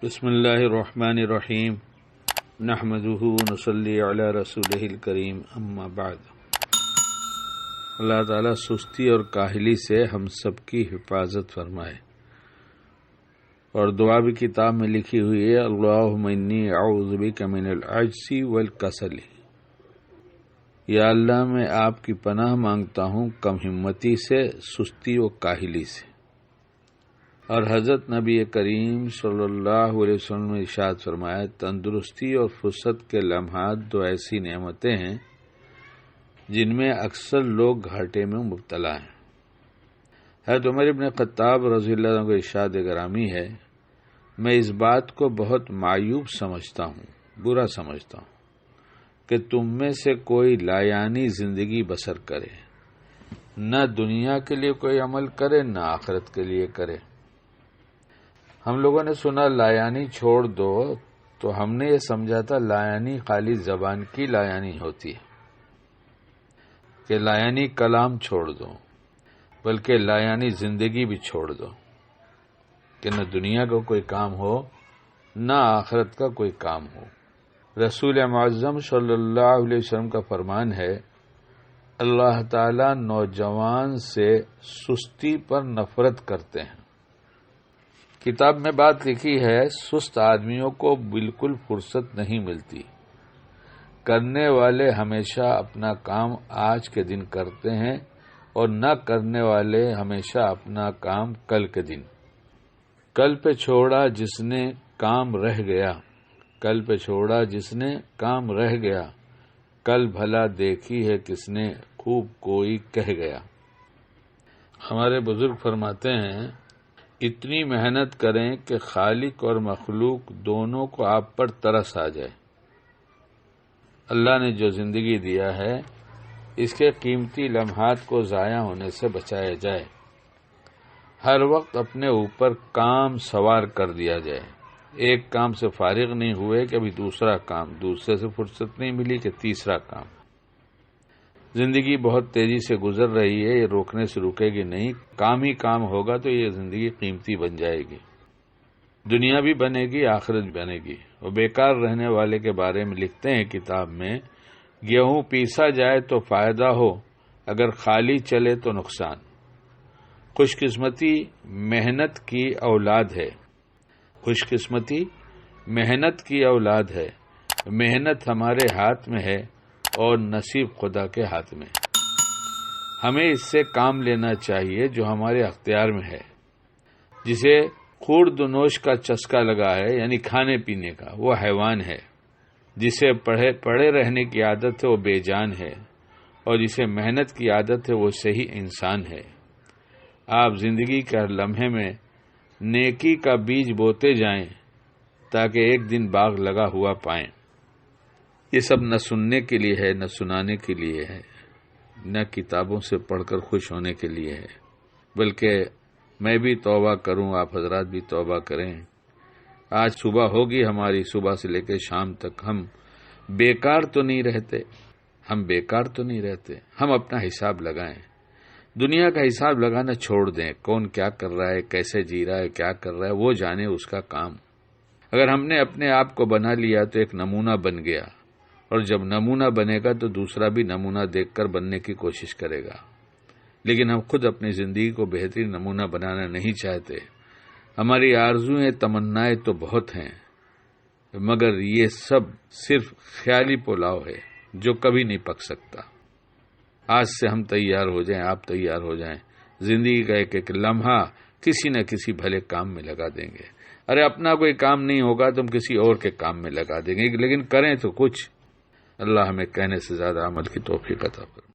بسم اللہ الرحمن الرحیم نحمدہ ونصلی علی رسولہ الکریم اما بعد۔ اللہ تعالیٰ سستی اور کاہلی سے ہم سب کی حفاظت فرمائے، اور دعا بھی کتاب میں لکھی ہوئی ہے، اللہم انی اعوذ بک من العجز والکسل۔ یا اللہ، میں آپ کی پناہ مانگتا ہوں کم ہمتی سے، سستی و کاہلی سے۔ اور حضرت نبی کریم صلی اللہ علیہ وسلم نے ارشاد فرمایا، تندرستی اور فرصت کے لمحات دو ایسی نعمتیں ہیں جن میں اکثر لوگ گھاٹے میں مبتلا ہیں۔ حضرت عمر بن خطاب رضی اللہ عنہ کا ارشاد گرامی ہے، میں اس بات کو بہت معیوب سمجھتا ہوں، برا سمجھتا ہوں کہ تم میں سے کوئی لایانی زندگی بسر کرے، نہ دنیا کے لیے کوئی عمل کرے نہ آخرت کے لیے کرے۔ ہم لوگوں نے سنا لایانی چھوڑ دو، تو ہم نے یہ سمجھا تھا لایانی خالی زبان کی لایانی ہوتی ہے کہ لایانی کلام چھوڑ دو، بلکہ لایانی زندگی بھی چھوڑ دو کہ نہ دنیا کا کوئی کام ہو نہ آخرت کا کوئی کام ہو۔ رسول معظم صلی اللہ علیہ وسلم کا فرمان ہے، اللہ تعالی نوجوان سے سستی پر نفرت کرتے ہیں۔ کتاب میں بات لکھی ہے، سست آدمیوں کو بالکل فرصت نہیں ملتی، کرنے والے ہمیشہ اپنا کام آج کے دن کرتے ہیں اور نہ کرنے والے ہمیشہ اپنا کام کل کے دن۔ کل پہ چھوڑا جس نے کام رہ گیا، کل پہ چھوڑا جس نے کام رہ گیا، کل بھلا دیکھی ہے کس نے خوب کوئی کہہ گیا۔ ہمارے بزرگ فرماتے ہیں، اتنی محنت کریں کہ خالق اور مخلوق دونوں کو آپ پر ترس آ جائے۔ اللہ نے جو زندگی دیا ہے، اس کے قیمتی لمحات کو ضائع ہونے سے بچایا جائے۔ ہر وقت اپنے اوپر کام سوار کر دیا جائے، ایک کام سے فارغ نہیں ہوئے کہ ابھی دوسرا کام، دوسرے سے فرصت نہیں ملی کہ تیسرا کام۔ زندگی بہت تیزی سے گزر رہی ہے، یہ روکنے سے رکے گی نہیں، کام ہی کام ہوگا تو یہ زندگی قیمتی بن جائے گی، دنیا بھی بنے گی، آخرت بھی بنے گی۔ اور بیکار رہنے والے کے بارے میں لکھتے ہیں کتاب میں، گیہوں پیسا جائے تو فائدہ ہو، اگر خالی چلے تو نقصان۔ خوش قسمتی محنت کی اولاد ہے، خوش قسمتی محنت کی اولاد ہے، محنت ہمارے ہاتھ میں ہے اور نصیب خدا کے ہاتھ میں۔ ہمیں اس سے کام لینا چاہیے جو ہمارے اختیار میں ہے۔ جسے خورد نوش کا چسکا لگا ہے، یعنی کھانے پینے کا، وہ حیوان ہے۔ جسے پڑے رہنے کی عادت ہے وہ بے جان ہے، اور جسے محنت کی عادت ہے وہ صحیح انسان ہے۔ آپ زندگی کے ہر لمحے میں نیکی کا بیج بوتے جائیں تاکہ ایک دن باغ لگا ہوا پائیں۔ یہ سب نہ سننے کے لیے ہے، نہ سنانے کے لیے ہے، نہ کتابوں سے پڑھ کر خوش ہونے کے لیے ہے، بلکہ میں بھی توبہ کروں، آپ حضرات بھی توبہ کریں۔ آج صبح ہوگی ہماری، صبح سے لے کے شام تک ہم بیکار تو نہیں رہتے، ہم بیکار تو نہیں رہتے، ہم اپنا حساب لگائیں۔ دنیا کا حساب لگانا چھوڑ دیں، کون کیا کر رہا ہے، کیسے جی رہا ہے، کیا کر رہا ہے، وہ جانے اس کا کام۔ اگر ہم نے اپنے آپ کو بنا لیا تو ایک نمونہ بن گیا، اور جب نمونہ بنے گا تو دوسرا بھی نمونہ دیکھ کر بننے کی کوشش کرے گا۔ لیکن ہم خود اپنی زندگی کو بہترین نمونہ بنانا نہیں چاہتے۔ ہماری آرزوئیں، تمنائیں تو بہت ہیں، مگر یہ سب صرف خیالی پلاؤ ہے جو کبھی نہیں پک سکتا۔ آج سے ہم تیار ہو جائیں، آپ تیار ہو جائیں، زندگی کا ایک ایک لمحہ کسی نہ کسی بھلے کام میں لگا دیں گے۔ ارے اپنا کوئی کام نہیں ہوگا تو ہم کسی اور کے کام میں لگا دیں گے، لیکن کریں تو کچھ۔ اللہ ہمیں کہنے سے زیادہ عمل کی توفیق عطا فرمائے۔